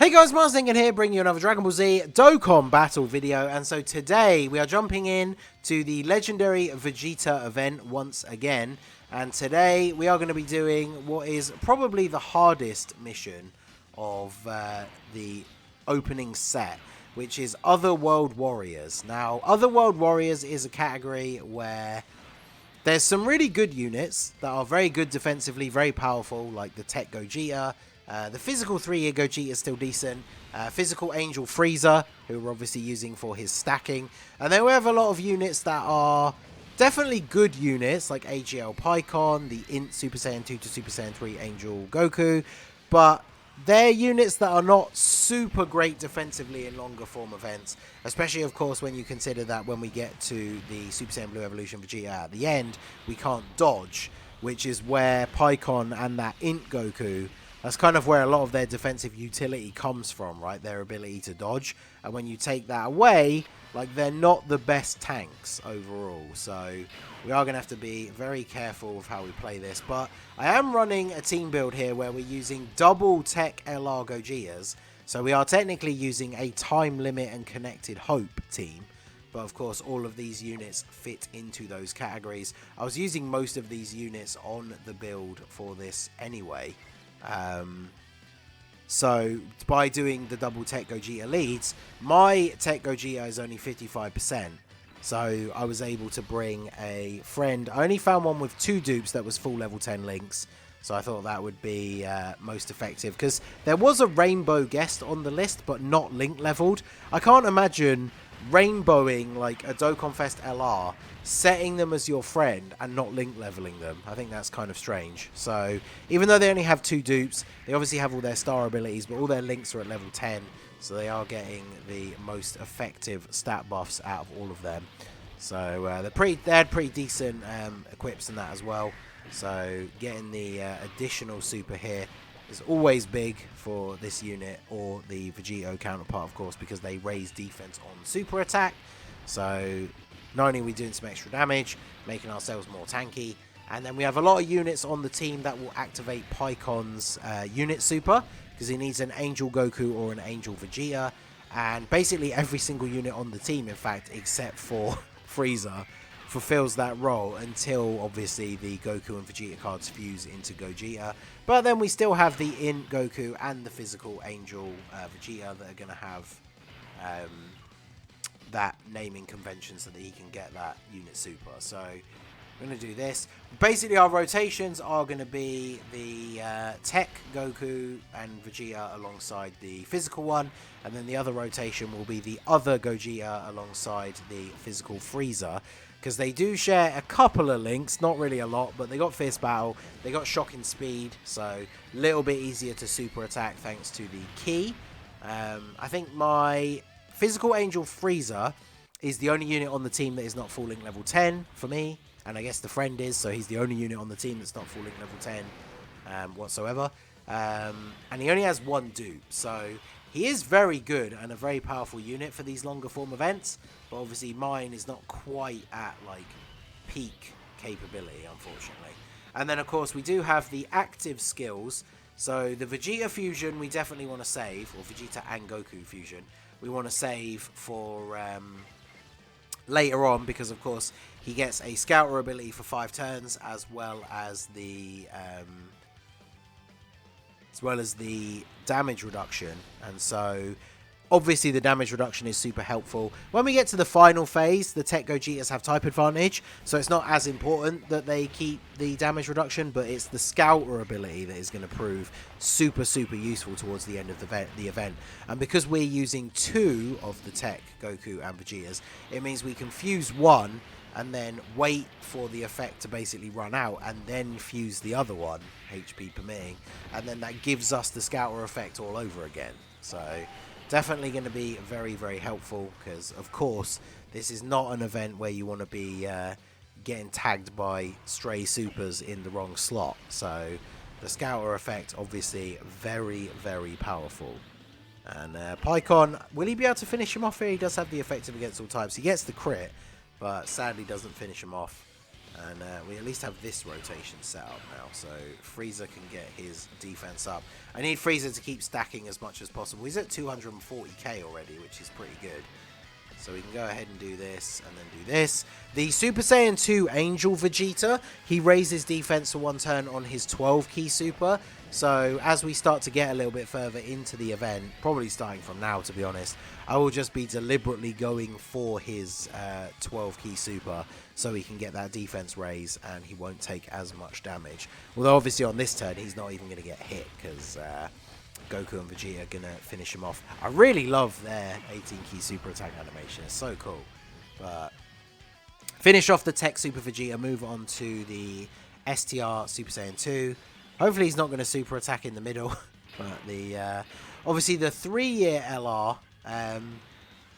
Hey guys, Mars Thinking here, bringing you another Dragon Ball Z Dokkan battle video. And so today we are jumping in to the legendary Vegeta event once again. And today we are going to be doing what is probably the hardest mission of the opening set, which is Otherworld Warriors. Now, Otherworld Warriors is a category where there's some really good units that are very good defensively, very powerful, like the Tech Gogeta. The physical 3-year Gogeta is still decent. Physical Angel Frieza, who we're obviously using for his stacking. And then we have a lot of units that are definitely good units, like AGL Pycon, the Int Super Saiyan 2 to Super Saiyan 3 Angel Goku. But they're units that are not super great defensively in longer form events. Especially, of course, when you consider that when we get to the Super Saiyan Blue Evolution Vegeta at the end, we can't dodge, which is where Pycon and that Int Goku, that's kind of where a lot of their defensive utility comes from, right? Their ability to dodge. And when you take that away, like, they're not the best tanks overall. So we are going to have to be very careful with how we play this. But I am running a team build here where we're using double Tech LR Gogetas. So we are technically using a Time Limit and Connected Hope team. But of course, all of these units fit into those categories. I was using most of these units on the build for this anyway. So by doing the double Tech Gogeta leads, my Tech Gogeta is only 55%. So I was able to bring a friend. I only found one with 2 dupes that was full level 10 links. So I thought that would be most effective, because there was a rainbow guest on the list, but not link leveled. I can't imagine rainbowing like a Dokkan Fest LR, setting them as your friend and not link leveling them. I think that's kind of strange. So even though they only have 2 dupes, they obviously have all their star abilities, but all their links are at level 10, so they are getting the most effective stat buffs out of all of them. So they had pretty decent equips in that as well. So getting the additional super here is always big for this unit, or the Vegeta counterpart, of course, because they raise defense on super attack. So not only are we doing some extra damage, making ourselves more tanky, and then we have a lot of units on the team that will activate Pycon's unit super, because he needs an Angel Goku or an Angel Vegeta, and basically every single unit on the team, in fact, except for Frieza, fulfills that role until obviously the Goku and Vegeta cards fuse into Gogeta. But then we still have the Int Goku and the physical Angel Vegeta that are going to have that naming convention so that he can get that unit super. So we're going to do this. Basically our rotations are going to be the Tech Goku and Vegeta alongside the physical one, and then the other rotation will be the other Gogeta alongside the physical Frieza, because they do share a couple of links, not really a lot, but they got Fierce Battle, they got Shocking Speed, so a little bit easier to super attack thanks to the key. I think my physical Angel Frieza is the only unit on the team that is not full link level 10 for me, and I guess the friend is, so he's the only unit on the team that's not full link level 10 whatsoever. And he only has 1 dupe, so he is very good and a very powerful unit for these longer form events, but obviously mine is not quite at like peak capability, unfortunately. And then of course we do have the active skills. So the Vegeta fusion we definitely want to save, or Vegeta and Goku fusion, we want to save for later on, because of course he gets a Scouter ability for 5 turns, as well as the damage reduction. And so obviously the damage reduction is super helpful. When we get to the final phase, the Tech Gogetas have type advantage, so it's not as important that they keep the damage reduction, but it's the Scouter ability that is going to prove super useful towards the end of the event. And because we're using 2 of the Tech Goku and Vegetas, it means we can fuse one and then wait for the effect to basically run out, and then fuse the other one, HP permitting, and then that gives us the Scouter effect all over again. So definitely going to be very helpful, because of course this is not an event where you want to be getting tagged by stray supers in the wrong slot. So the Scouter effect obviously very powerful. And Pycon, will he be able to finish him off here? He does have the effective against all types. He gets the crit, but sadly doesn't finish him off. And we at least have this rotation set up now, so Frieza can get his defense up. I need Frieza to keep stacking as much as possible. He's at 240k already, which is pretty good. So we can go ahead and do this, and then do this. The Super Saiyan 2 Angel Vegeta, he raises defense for 1 turn on his 12 key super. So as we start to get a little bit further into the event, probably starting from now to be honest, I will just be deliberately going for his 12 key super so he can get that defense raise and he won't take as much damage. Although obviously on this turn he's not even going to get hit because Goku and Vegeta are going to finish him off. I really love their 18 key super attack animation. It's so cool. But finish off the Tech Super Vegeta, move on to the STR Super Saiyan 2. Hopefully he's not going to super attack in the middle. But the obviously the 3-year LR,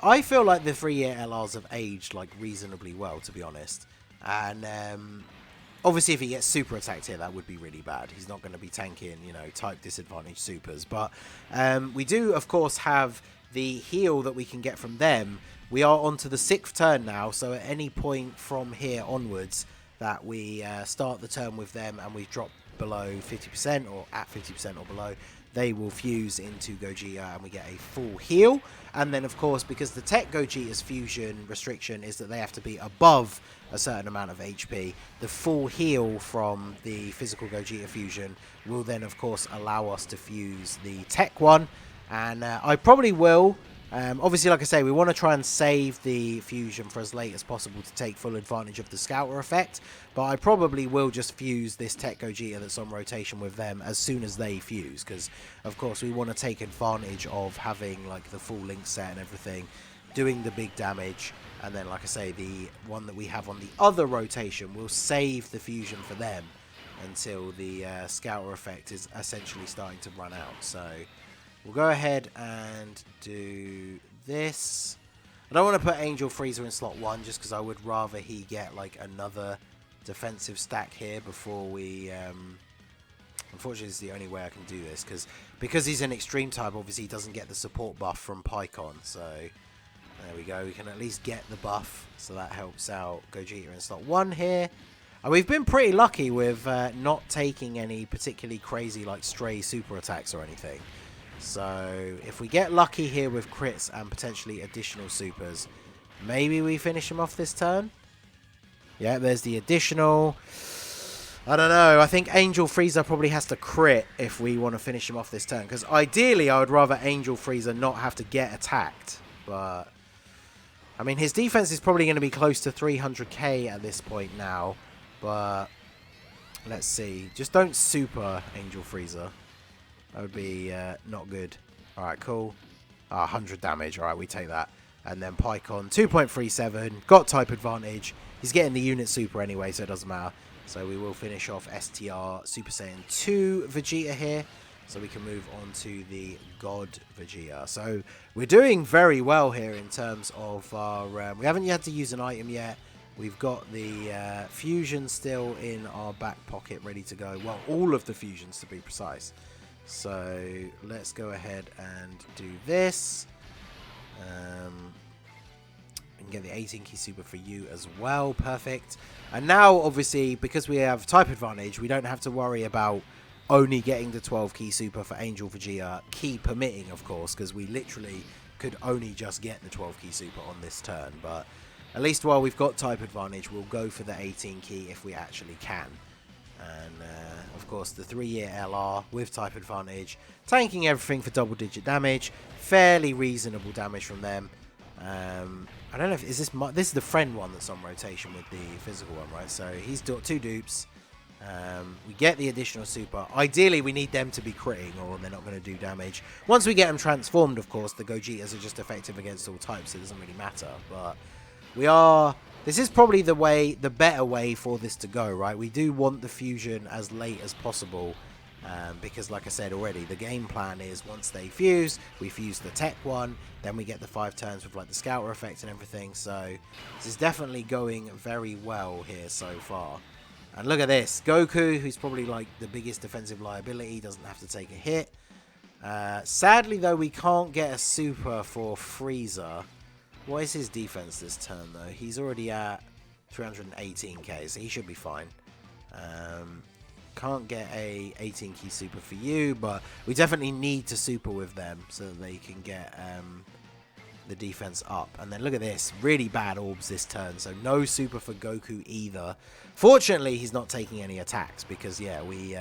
I feel like the 3-year LRs have aged like reasonably well, to be honest. And obviously if he gets super attacked here, that would be really bad. He's not going to be tanking, you know, type disadvantage supers. But we do, of course, have the heal that we can get from them. We are on to the 6th turn now, so at any point from here onwards that we start the turn with them and we drop below 50% or at 50% or below, they will fuse into Gogeta and we get a full heal. And then of course, because the Tech Gogeta's fusion restriction is that they have to be above a certain amount of HP, the full heal from the physical Gogeta fusion will then of course allow us to fuse the Tech one. And I probably will. Obviously, like I say, we want to try and save the fusion for as late as possible to take full advantage of the Scouter effect. But I probably will just fuse this Tech Gogeta that's on rotation with them as soon as they fuse. Because, of course, we want to take advantage of having like the full link set and everything, doing the big damage. And then, like I say, the one that we have on the other rotation will save the fusion for them until the Scouter effect is essentially starting to run out. So we'll go ahead and do this. I don't want to put Angel Frieza in slot 1 just because I would rather he get like another defensive stack here before we... unfortunately, this is the only way I can do this because he's an extreme type, obviously he doesn't get the support buff from Pycon. So there we go. We can at least get the buff, so that helps out Gogeta in slot 1 here. And we've been pretty lucky with not taking any particularly crazy like stray super attacks or anything. So if we get lucky here with crits and potentially additional supers, maybe we finish him off this turn. Yeah, there's the additional. I don't know. I think Angel Frieza probably has to crit if we want to finish him off this turn. Because ideally, I would rather Angel Frieza not have to get attacked. But, I mean, his defense is probably going to be close to 300k at this point now. But, let's see. Just don't super Angel Frieza. That would be not good. Alright, cool. 100 damage. Alright, we take that. And then Pycon, 2.37. Got type advantage. He's getting the unit super anyway, so it doesn't matter. So we will finish off STR Super Saiyan 2 Vegeta here. So we can move on to the God Vegeta. So we're doing very well here in terms of our... we haven't had to use an item yet. We've got the fusion still in our back pocket ready to go. Well, all of the fusions to be precise. So let's go ahead and do this. And get the 18 key super for you as well. Perfect. And now, obviously, because we have type advantage, we don't have to worry about only getting the 12 key super for Angel Vegeta, key permitting, of course, because we literally could only just get the 12 key super on this turn. But at least while we've got type advantage, we'll go for the 18 key if we actually can. And, of course, the 3-year LR with type advantage, tanking everything for double-digit damage. Fairly reasonable damage from them. I don't know if... This is the friend one that's on rotation with the physical one, right? So he's got 2 dupes. We get the additional super. Ideally, we need them to be critting or they're not going to do damage. Once we get them transformed, of course, the Gogetas are just effective against all types. So it doesn't really matter. But we are... This is probably the better way for this to go, right? We do want the fusion as late as possible because, like I said already, the game plan is once they fuse, we fuse the tech one, then we get the 5 turns with like the scouter effect and everything. So this is definitely going very well here so far. And look at this, Goku, who's probably like the biggest defensive liability, doesn't have to take a hit. Sadly, though, we can't get a super for Frieza. What is his defense this turn, though? He's already at 318k, so he should be fine. Can't get a 18 key super for you, but we definitely need to super with them so that they can get the defense up. And then look at this, really bad orbs this turn, so no super for Goku either. Fortunately, he's not taking any attacks because, yeah, we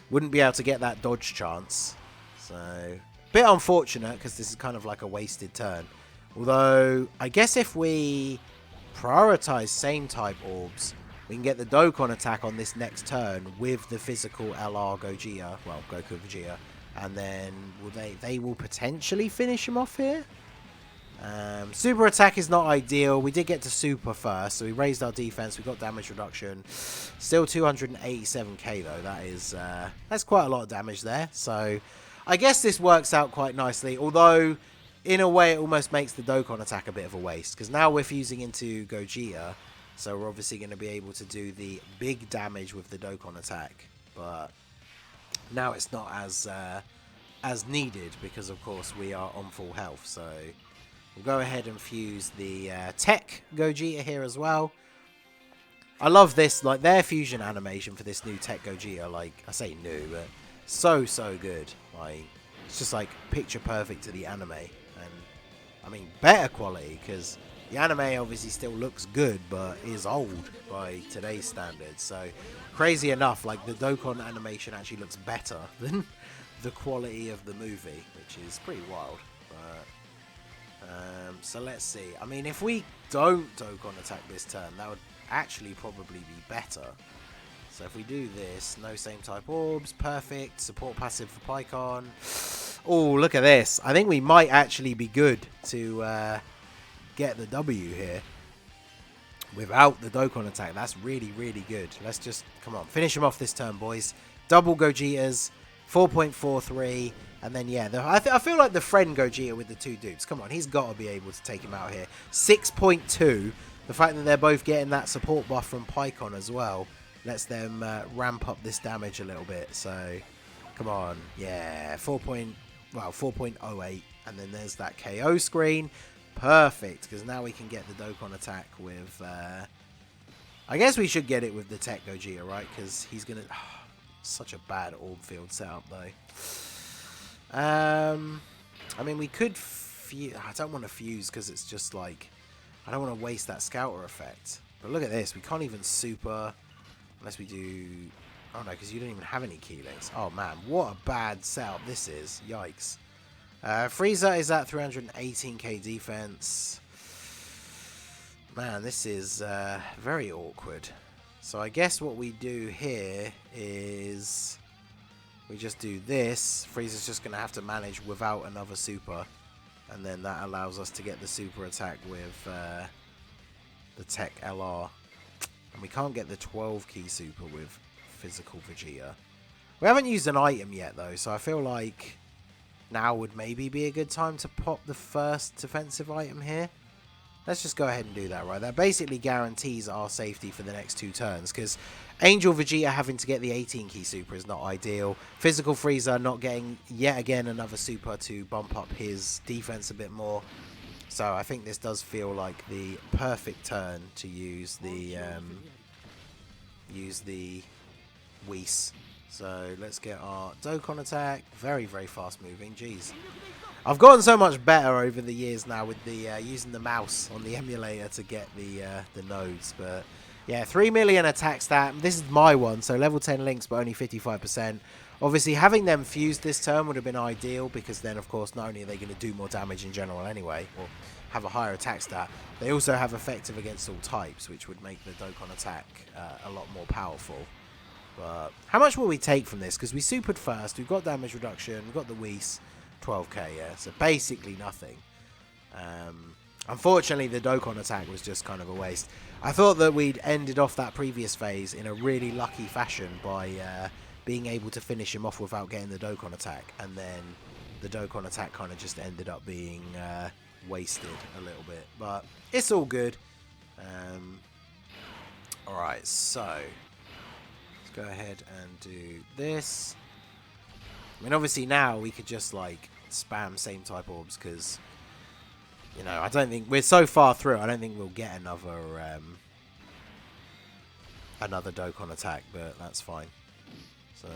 wouldn't be able to get that dodge chance. So, bit unfortunate because this is kind of like a wasted turn. Although, I guess if we prioritize same type orbs, we can get the Dokkan attack on this next turn with the physical LR Gogeta, well, Goku Vegeta, and then they will potentially finish him off here. Super attack is not ideal. We did get to super first, so we raised our defense. We got damage reduction. Still 287k though. That is that's quite a lot of damage there. So I guess this works out quite nicely. Although in a way, it almost makes the Dokkan attack a bit of a waste because now we're fusing into Gogeta. So we're obviously going to be able to do the big damage with the Dokkan attack, but now it's not as needed because of course we are on full health. So we'll go ahead and fuse the Tech Gogeta here as well. I love this, like their fusion animation for this new Tech Gogeta. Like I say new, but so good. Like it's just like picture perfect to the anime, and I mean better quality because the anime obviously still looks good, but is old by today's standards. So, crazy enough, like the Dokkan animation actually looks better than the quality of the movie, which is pretty wild. But so let's see. I mean, if we don't Dokkan attack this turn, that would actually probably be better. So if we do this, no same type orbs, perfect. Support passive for Pycon. Oh, look at this. I think we might actually be good to get the W here without the Dokkan attack. That's really good. Let's just come on, finish him off this turn, boys. Double Gogetas, 4.43, and then yeah, I feel like the friend Gogeta with the two dupes, come on, he's got to be able to take him out here. 6.2. The fact that they're both getting that support buff from Pycon as well lets them ramp up this damage a little bit. So come on, yeah, 4.08, and then there's that KO screen. Perfect, because now we can get the Dokkan attack with... I guess we should get it with the Tech Gogeta, right? Because he's going to... such a bad orb field setup, though. I mean, we could... I don't want to fuse because it's just like... I don't want to waste that Scouter effect. But look at this. We can't even super... Unless we do... Oh, no, because you don't even have any Keylinks. Oh, man. What a bad setup this is. Yikes. Frieza is at 318k defense. Man, this is very awkward. So I guess what we do here is we just do this. Frieza's just going to have to manage without another super. And then that allows us to get the super attack with the Tech LR. And we can't get the 12 key super with physical Vegeta. We haven't used an item yet though, so I feel like now would maybe be a good time to pop the first defensive item here. Let's just go ahead and do that, right? That basically guarantees our safety for the next two turns, because Angel Vegeta having to get the 18 key super is not ideal. Physical Frieza not getting yet again another super to bump up his defense a bit more. So I think this does feel like the perfect turn to use the Whis. So let's get our Dokkan attack. Very fast moving. Jeez. I've gotten so much better over the years now with the using the mouse on the emulator to get the nodes. But yeah, 3 million attack stat. This is my one, so level 10 links, but only 55%. Obviously, having them fused this turn would have been ideal, because then, of course, not only are they going to do more damage in general anyway, or have a higher attack stat, they also have effective against all types, which would make the Dokkan attack a lot more powerful. But how much will we take from this? Because we supered first, we've got damage reduction, we've got the Whis, 12k, yeah, so basically nothing. Unfortunately, the Dokkan attack was just kind of a waste. I thought that we'd ended off that previous phase in a really lucky fashion by being able to finish him off without getting the Dokkan attack, and then the Dokkan attack kind of just ended up being wasted a little bit. But it's all good. Alright, so go ahead and do this. I mean, obviously now we could just like spam same type orbs, because, you know, I don't think we're so far through. I don't think we'll get another another Dokkan attack, but that's fine. So,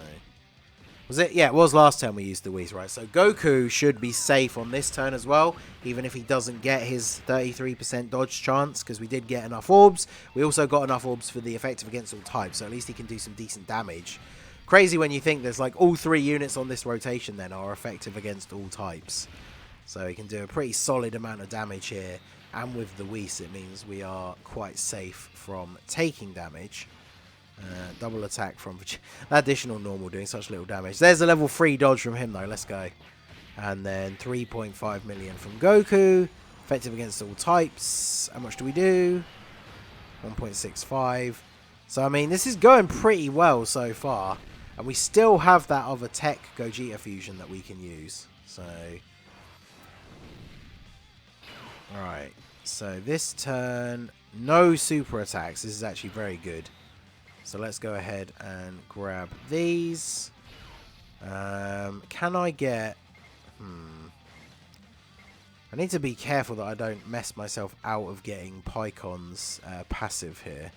was it? Yeah, it was last turn we used the Whis, right? So Goku should be safe on this turn as well, even if he doesn't get his 33% dodge chance, because we did get enough orbs. We also got enough orbs for the effective against all types, so at least he can do some decent damage. Crazy when you think there's like all 3 units on this rotation then are effective against all types. So he can do a pretty solid amount of damage here. And with the Whis, it means we are quite safe from taking damage. Double attack from additional normal doing such little damage. There's a level 3 dodge from him though. Let's go. And then 3.5 million from Goku. Effective against all types. How much do we do? 1.65. So, I mean, this is going pretty well so far. And we still have that other tech Gogeta fusion that we can use. So, alright. So, this turn, no super attacks. This is actually very good. So, let's go ahead and grab these. Can I get... I need to be careful that I don't mess myself out of getting Pycon's passive here.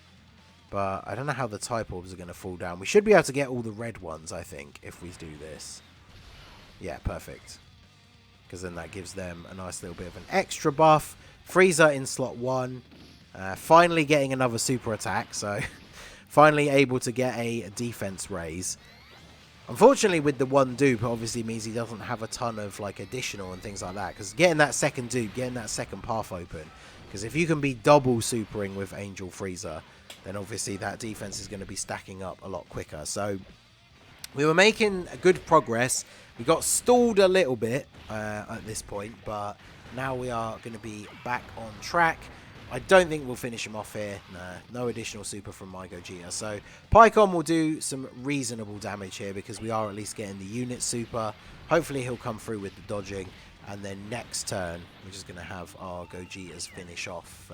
But I don't know how the type orbs are going to fall down. We should be able to get all the red ones, I think, if we do this. Yeah, perfect. Because then that gives them a nice little bit of an extra buff. Frieza in slot 1. Finally getting another super attack. So, finally able to get a defense raise. Unfortunately, with the one dupe, obviously means he doesn't have a ton of like additional and things like that. Because getting that second dupe, getting that second path open. Because if you can be double supering with Angel Frieza, then obviously that defense is going to be stacking up a lot quicker. So we were making good progress. We got stalled a little bit at this point, but now we are going to be back on track. I don't think we'll finish him off here. No additional super from my Gogeta. So Pycon will do some reasonable damage here because we are at least getting the unit super. Hopefully he'll come through with the dodging. And then next turn, we're just going to have our Gogetas finish off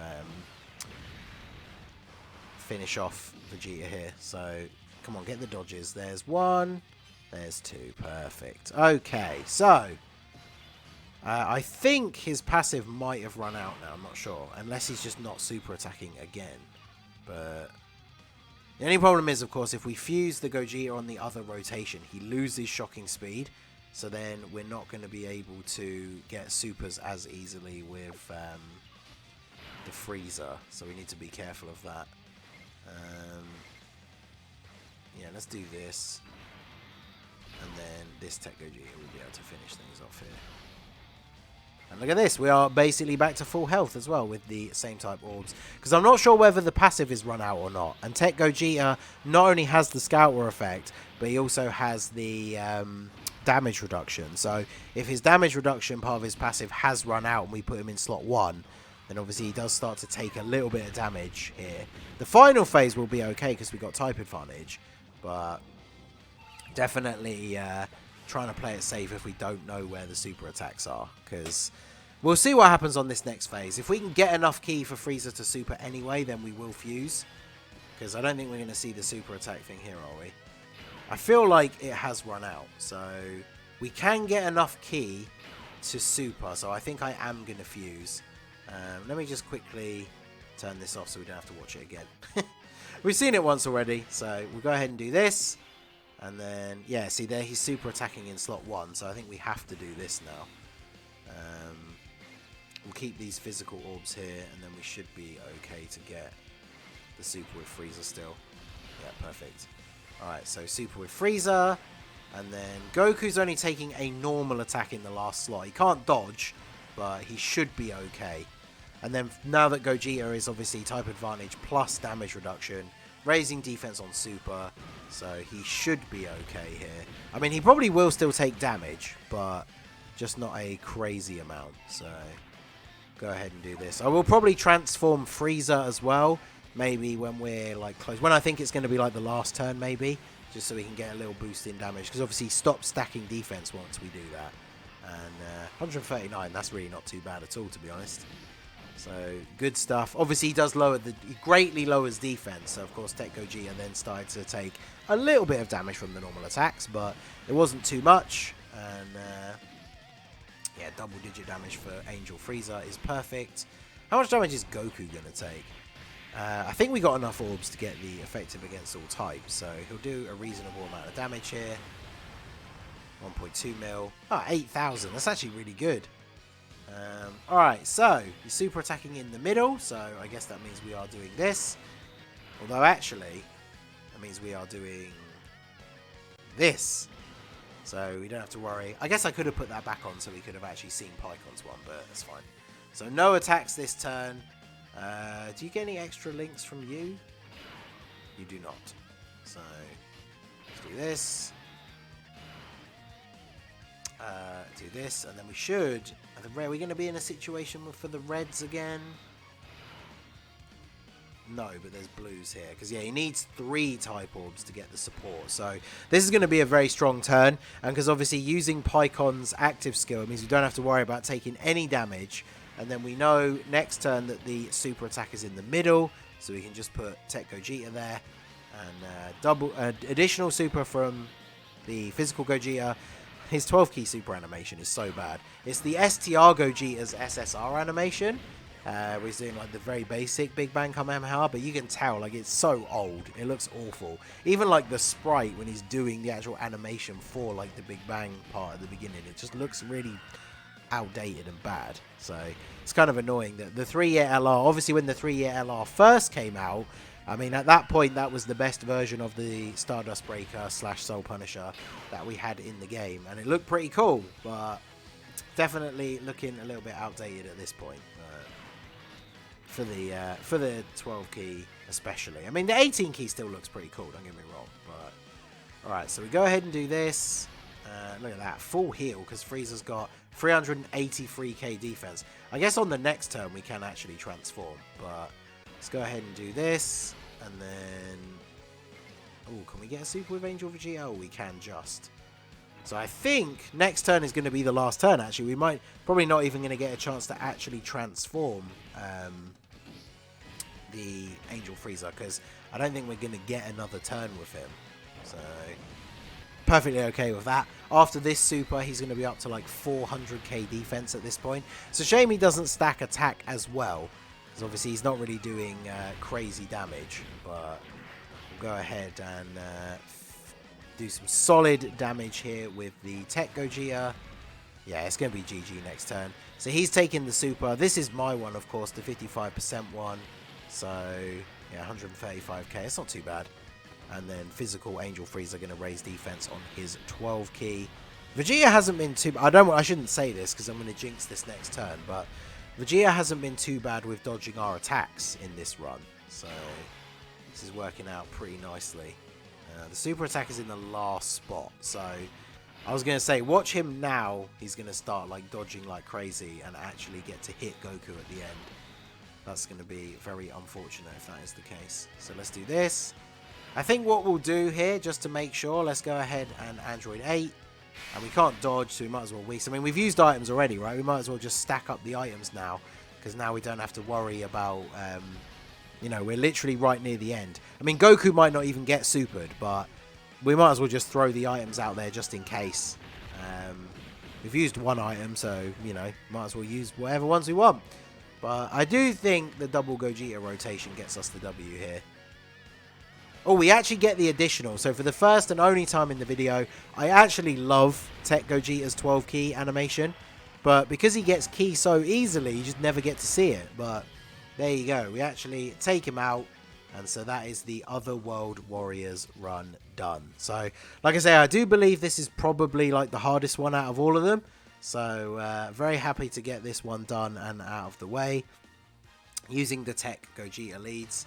Vegeta here. So, come on, get the dodges. There's 1. There's 2. Perfect. Okay, so I think his passive might have run out now. I'm not sure. Unless he's just not super attacking again. But the only problem is, of course, if we fuse the Gogeta on the other rotation, he loses shocking speed. So then we're not going to be able to get supers as easily with the Frieza. So we need to be careful of that. Yeah, let's do this. And then this Tech Gogeta will be able to finish things off here. And look at this. We are basically back to full health as well with the same type orbs. Because I'm not sure whether the passive is run out or not. And Tech Gogeta not only has the Scouter effect, but he also has the... damage reduction. So if his damage reduction part of his passive has run out and we put him in slot 1, then obviously he does start to take a little bit of damage here. The final phase will be okay because we got type advantage, but definitely trying to play it safe if we don't know where the super attacks are, because we'll see what happens on this next phase. If we can get enough key for Frieza to super anyway, then we will fuse, because I don't think we're going to see the super attack thing here, are we? I feel like it has run out, so we can get enough key to super, so I think I am going to fuse. Let me just quickly turn this off so we don't have to watch it again. We've seen it once already, so we'll go ahead and do this. And then, yeah, see there, he's super attacking in slot 1, so I think we have to do this now. We'll keep these physical orbs here, and then we should be okay to get the super with Frieza still. Yeah, perfect. Alright, so super with Frieza, and then Goku's only taking a normal attack in the last slot. He can't dodge, but he should be okay. And then now that Gogeta is obviously type advantage plus damage reduction, raising defense on super, so he should be okay here. I mean, he probably will still take damage, but just not a crazy amount, so go ahead and do this. I will probably transform Frieza as well. Maybe when we're like close, when I think it's going to be like the last turn, maybe, just so we can get a little boost in damage. Because obviously, he stops stacking defense once we do that. And 139, that's really not too bad at all, to be honest. So good stuff. Obviously, he does lower he greatly lowers defense. So of course, Tech Gogeta then started to take a little bit of damage from the normal attacks, but it wasn't too much. And yeah, double-digit damage for Angel Frieza is perfect. How much damage is Goku going to take? I think we got enough orbs to get the effective against all types, so he'll do a reasonable amount of damage here. 1.2 mil. Ah, 8,000. That's actually really good. Alright, so he's super attacking in the middle, so I guess that means we are doing this. Although actually, that means we are doing this. So we don't have to worry. I guess I could have put that back on so we could have actually seen Pycon's one, but that's fine. So no attacks this turn. Do you get any extra links from you? You do not. So let's do this. Do this, and then we should. Are we going to be in a situation for the reds again? No, but there's blues here. Because, yeah, he needs 3 type orbs to get the support. So this is going to be a very strong turn. And because obviously using Pycon's active skill means we don't have to worry about taking any damage. And then we know next turn that the super attack is in the middle. So we can just put Tech Gogeta there. And additional super from the physical Gogeta. His 12 key super animation is so bad. It's the STR Gogeta's SSR animation. Where he's doing like the very basic Big Bang Kamehameha, but you can tell like it's so old. It looks awful. Even like the sprite when he's doing the actual animation for like the Big Bang part at the beginning, it just looks really outdated and bad. So it's kind of annoying that the 3-year LR, obviously when the 3-year LR first came out, I mean, at that point, that was the best version of the Stardust Breaker / Soul Punisher that we had in the game. And it looked pretty cool, but definitely looking a little bit outdated at this point. For the 12 key especially. I mean, the 18 key still looks pretty cool, don't get me wrong. But alright, so we go ahead and do this. Look at that, full heal, because Frieza's got 383k defense. I guess on the next turn we can actually transform, but let's go ahead and do this. And then, oh, can we get a super with Angel Vegeta? Oh, we can just. So I think next turn is going to be the last turn, actually. We might, probably not even going to get a chance to actually transform the Angel Frieza, because I don't think we're going to get another turn with him. So, perfectly okay with that. After this super, he's going to be up to like 400k defense at this point. It's a shame he doesn't stack attack as well, because obviously he's not really doing crazy damage, but we'll go ahead and do some solid damage here with the Tech Gogeta. Yeah, it's going to be GG next turn. So he's taking the super. This is my one, of course, the 55% one. So, yeah, 135k. It's not too bad. And then physical Angel Frieza going to raise defense on his 12 key. Vegeta hasn't been too... I shouldn't say this because I'm going to jinx this next turn, but Vegeta hasn't been too bad with dodging our attacks in this run. So this is working out pretty nicely. The super attack is in the last spot, so I was going to say, watch him now. He's going to start like dodging like crazy and actually get to hit Goku at the end. That's going to be very unfortunate if that is the case. So let's do this. I think what we'll do here, just to make sure, let's go ahead and Android 8. And we can't dodge, so we might as well waste. I mean, we've used items already, right? We might as well just stack up the items now, because now we don't have to worry about... you know, we're literally right near the end. I mean, Goku might not even get supered, but we might as well just throw the items out there just in case. We've used one item, so, you know, might as well use whatever ones we want. But I do think the double Gogeta rotation gets us the W here. Oh, we actually get the additional. So for the first and only time in the video, I actually love Tech Gogeta's 12 key animation. But because he gets key so easily, you just never get to see it. But... there you go. We actually take him out. And so that is the Otherworld Warriors run done. So, like I say, I do believe this is probably like the hardest one out of all of them. So, very happy to get this one done and out of the way. Using the Tech Gogeta leads.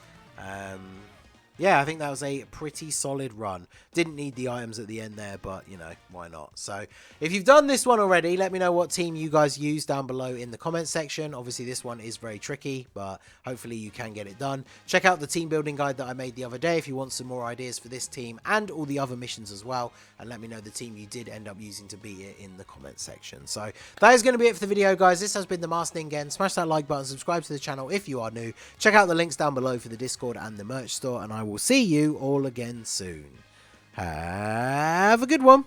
Yeah, I think that was a pretty solid run. Didn't need the items at the end there, but, you know, why not? So, if you've done this one already, let me know what team you guys use down below in the comments section. Obviously, this one is very tricky, but hopefully you can get it done. Check out the team building guide that I made the other day if you want some more ideas for this team and all the other missions as well. And let me know the team you did end up using to beat it in the comments section. So, that is going to be it for the video, guys. This has been the Master again. Smash that like button, subscribe to the channel if you are new. Check out the links down below for the Discord and the merch store, and I will see you all again soon. Have a good one.